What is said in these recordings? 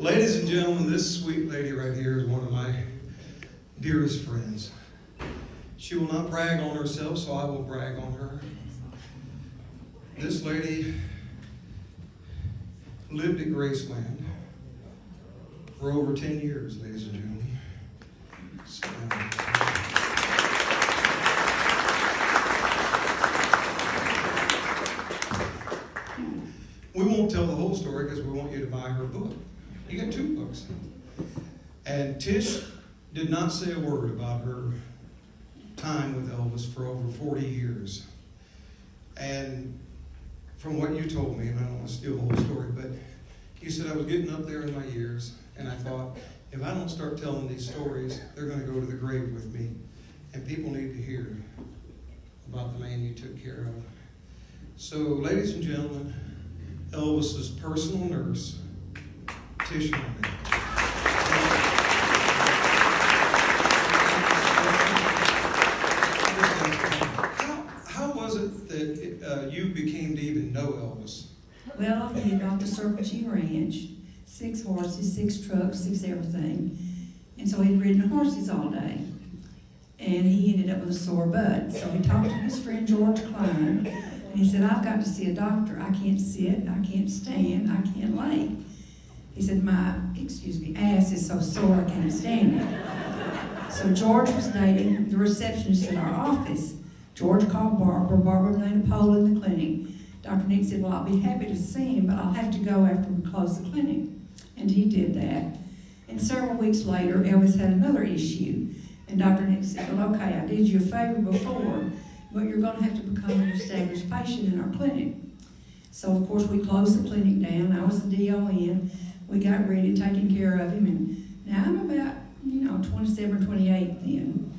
Ladies and gentlemen, this sweet lady right here is one of my dearest friends. She will not brag on herself, so I will brag on her. This lady lived at Graceland for over 10 years, ladies and gentlemen. So, we won't tell the whole story because we want you to buy her book. You got 2 books. And Tish did not say a word about her time with Elvis for over 40 years. And from what you told me, and I don't want to steal the whole story, but you said I was getting up there in my years, and I thought, if I don't start telling these stories, they're going to go to the grave with me. And people need to hear about the man you took care of. So, ladies and gentlemen, Elvis's personal nurse, Tish Herendeen. How was it that you became to even know Elvis? Well, he had got the Circle G Ranch, 6 horses, 6 trucks, 6 everything. And so he'd ridden horses all day. And he ended up with a sore butt. So he talked to his friend George Klein, and he said, I've got to see a doctor. I can't sit, I can't stand, I can't lay. He said, my ass is so sore I can't stand it. So George was dating the receptionist in our office. George called Barbara. Barbara made a poll in the clinic. Dr. Nick said, well, I'll be happy to see him, but I'll have to go after we close the clinic. And he did that. And several weeks later, Elvis had another issue. And Dr. Nick said, well, okay, I did you a favor before, but you're going to have to become an established patient in our clinic. So, of course, we closed the clinic down. I was the DON. We got ready, taking care of him. And now I'm about, 27, 28 then.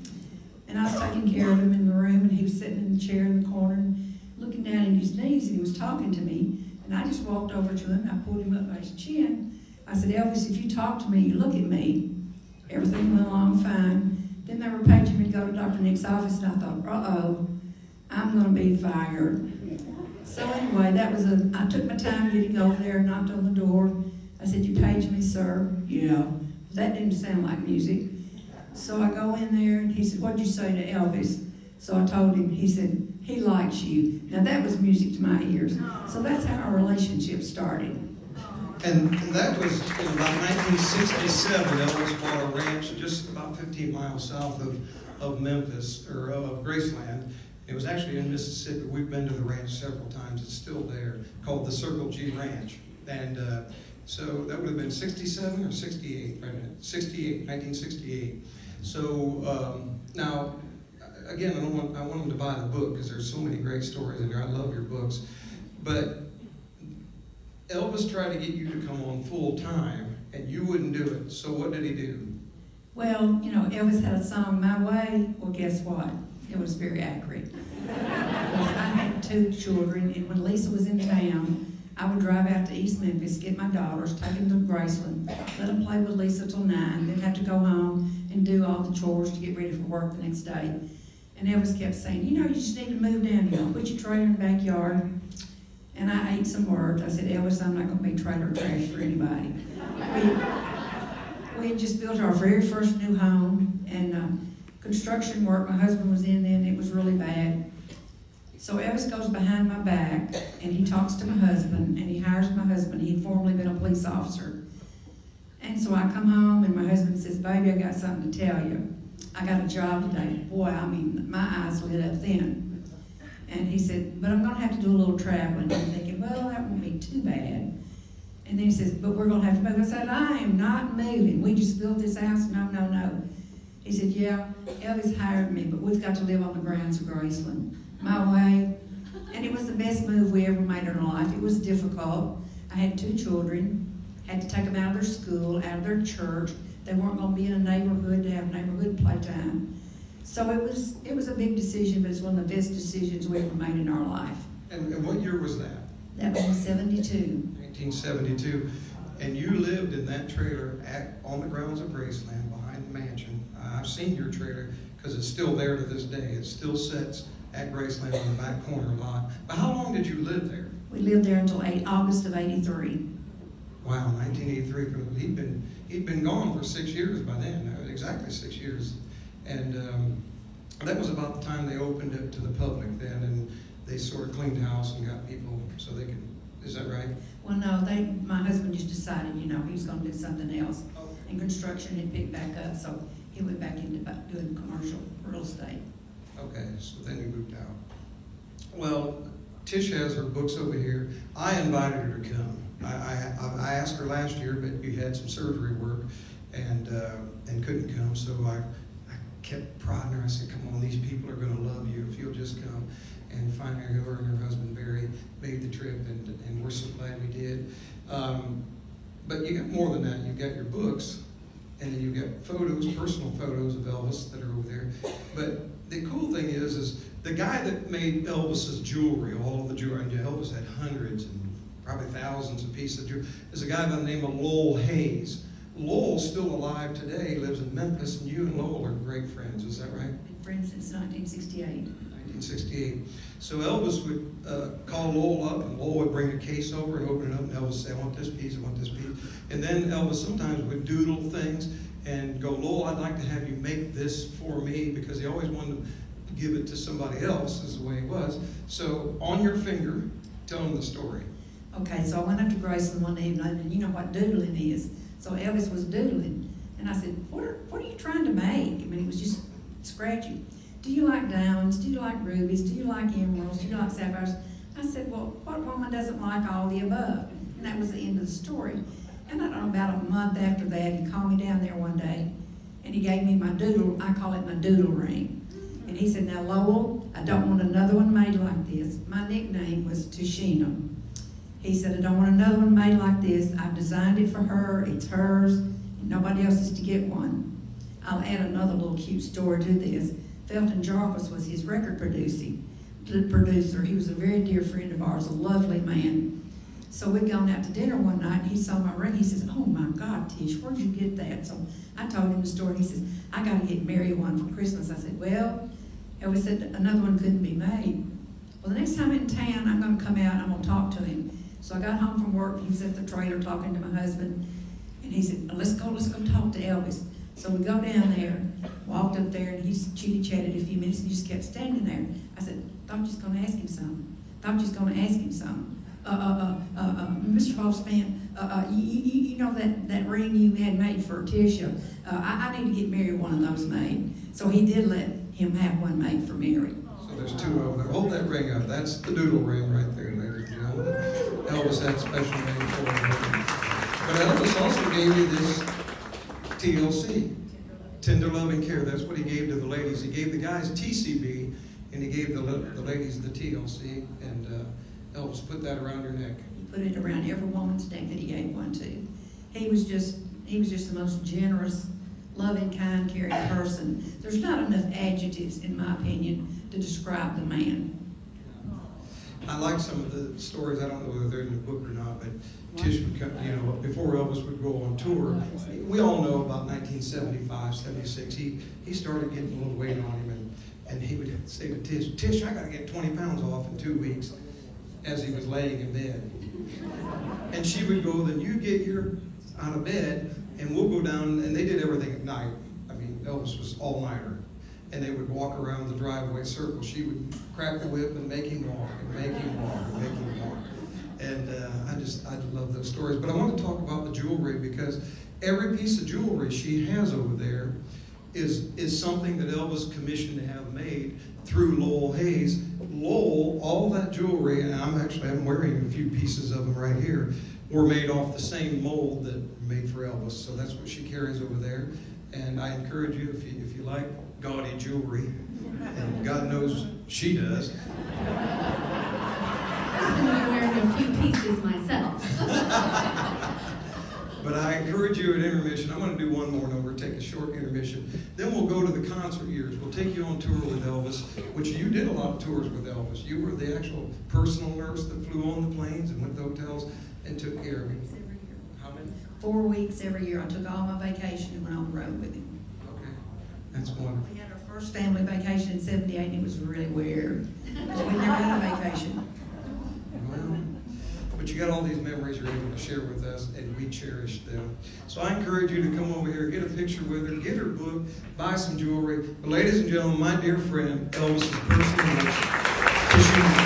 And I was taking care of him in the room, and he was sitting in the chair in the corner, and looking down at his knees, and he was talking to me. And I just walked over to him, and I pulled him up by his chin. I said, Elvis, if you talk to me, you look at me. Everything went along fine. Then they were paging me to go to Dr. Nick's office, and I thought, uh-oh, I'm going to be fired. So anyway, I took my time getting over there, knocked on the door. I said, you paged me, sir? Yeah. That didn't sound like music. So I go in there, and he said, what'd you say to Elvis? So I told him. He said, he likes you. Now that was music to my ears. So that's how our relationship started. And that was in about 1967. Elvis bought a ranch just about 15 miles south of Memphis, or of Graceland. It was actually in Mississippi. We've been to the ranch several times. It's still there, called the Circle G Ranch. And so that would have been 67 or 68, right? 68, 1968. So now, again, I want them to buy the book because there's so many great stories in there. I love your books. But Elvis tried to get you to come on full time, and you wouldn't do it. So what did he do? Well, Elvis had a song, My Way. Well, guess what? It was very accurate. I had 2 children, and when Lisa was in town, I would drive out to East Memphis, get my daughters, take them to Graceland, let them play with Lisa till 9, then have to go home and do all the chores to get ready for work the next day. And Elvis kept saying, you just need to move down here, put your trailer in the backyard. And I ate some words. I said, Elvis, I'm not going to be trailer trash for anybody. We had just built our very first new home, and construction work, my husband was in then, it was really bad. So Elvis goes behind my back, and he talks to my husband, and he hires my husband. He'd formerly been a police officer. And so I come home, and my husband says, baby, I got something to tell you. I got a job today. Boy, my eyes lit up then. And he said, but I'm going to have to do a little traveling. I'm thinking, well, that won't be too bad. And then he says, but we're going to have to move. I said, I am not moving. We just built this house. No. He said, yeah, Elvis hired me, but we've got to live on the grounds of Graceland. My way. And it was the best move we ever made in our life. It was difficult. I had 2 children. Had to take them out of their school, out of their church. They weren't going to be in a neighborhood to have neighborhood playtime. So it was a big decision, but it's one of the best decisions we ever made in our life. And what year was that? That was in 72. 1972. And you lived in that trailer on the grounds of Graceland behind the mansion. I've seen your trailer because it's still there to this day. It still sits at Graceland on the back corner lot. But how long did you live there? We lived there until August of 83. Wow, 1983. He'd been gone for 6 years by then. Exactly 6 years, and that was about the time they opened it to the public then, and they sort of cleaned house and got people so they could. Is that right? Well, no, my husband just decided, he was going to do something else, and construction had picked back up, so he went back into doing commercial real estate. Okay, so then you moved out. Well, Tish has her books over here. I invited her to come. I asked her last year, but you had some surgery work and couldn't come, so I kept prodding her. I said, come on, these people are going to love you if you'll just come. And finally, her and her husband, Barry, made the trip, and we're so glad we did. But you got more than that. You've got your books, and then you've got photos, personal photos of Elvis that are over there. But the cool thing is the guy that made Elvis's jewelry, all of the jewelry, and Elvis had hundreds and probably thousands of pieces of jewelry, is a guy by the name of Lowell Hayes. Lowell's still alive today. He lives in Memphis, and you and Lowell are great friends. Is that right? Been friends since 1968. 1968. So Elvis would call Lowell up, and Lowell would bring a case over and open it up, and Elvis would say, I want this piece, I want this piece. And then Elvis sometimes would doodle things and go, Lowell, I'd like to have you make this for me, because he always wanted to give it to somebody else, is the way he was. So on your finger, tell him the story. Okay, so I went up to Graceland one evening, and you know what doodling is. So Elvis was doodling, and I said, what are you trying to make? I mean, it was just scratchy. Do you like diamonds? Do you like rubies? Do you like emeralds? Do you like sapphires? I said, well, what woman doesn't like all the above? And that was the end of the story. And I don't know, about a month after that, he called me down there one day, and he gave me my doodle, I call it my doodle ring. And he said, now Lowell, I don't want another one made like this. My nickname was Tashina. He said, I don't want another one made like this. I've designed it for her, it's hers, and nobody else is to get one. I'll add another little cute story to this. Felton Jarvis was his record producer. He was a very dear friend of ours, a lovely man. So we'd gone out to dinner one night, and he saw my ring. He says, oh my God, Tish, where'd you get that? So I told him the story. He says, I got to get Mary one for Christmas. I said, well, Elvis said another one couldn't be made. Well, the next time in town, I'm going to come out and I'm going to talk to him. So I got home from work. He was at the trailer talking to my husband, and he said, let's go talk to Elvis. So we go down there, walked up there, and he chitty-chatted a few minutes, and he just kept standing there. I said, thought you was going to ask him something. Mr. Bossman, you know that ring you had made for Tisha? I need to get Mary one of those made. So he did let him have one made for Mary. So there's two of them. Hold that ring up. That's the doodle ring right there, ladies and gentlemen. Elvis had special name for it. But Elvis also gave you this TLC, Tender Loving Care. That's what he gave to the ladies. He gave the guys TCB, and he gave the ladies the TLC, and Elvis put that around your neck. He put it around every woman's neck that he gave one to. He was just the most generous, loving, kind, caring person. There's not enough adjectives, in my opinion, to describe the man. I like some of the stories. I don't know whether they're in the book or not, but Tish would come, before Elvis would go on tour. We all know about 1975, 76. He started getting a little weight on him, and he would say to Tish, I got to get 20 pounds off in 2 weeks, as he was laying in bed. And she would go, then you get your out of bed, and we'll go down, and they did everything at night. I mean, Elvis was all-nighter. And they would walk around the driveway circle. She would crack the whip and make him walk, and make him walk, and make him walk. And I love those stories. But I want to talk about the jewelry, because every piece of jewelry she has over there is something that Elvis commissioned to have made through Lowell Hayes. Lowell, all that jewelry, and I'm wearing a few pieces of them right here, were made off the same mold that made for Elvis. So that's what she carries over there. And I encourage you, if you like gaudy jewelry, and God knows she does. I'm wearing a few pieces myself. But I encourage you at intermission. I'm going to do one more, and we're going to take a short intermission. Then we'll go to the concert years. We'll take you on tour with Elvis, which you did a lot of tours with Elvis. You were the actual personal nurse that flew on the planes and went to hotels and took care of him. How many? 4 weeks every year. I took all my vacation and went on the road with him. Okay, that's wonderful. We had our first family vacation in '78, and it was really weird. We never had a vacation. Well, but but you got all these memories you're able to share with us, and we cherish them. So I encourage you to come over here, get a picture with her, get her book, buy some jewelry. But ladies and gentlemen, my dear friend, Elvis's personal wish,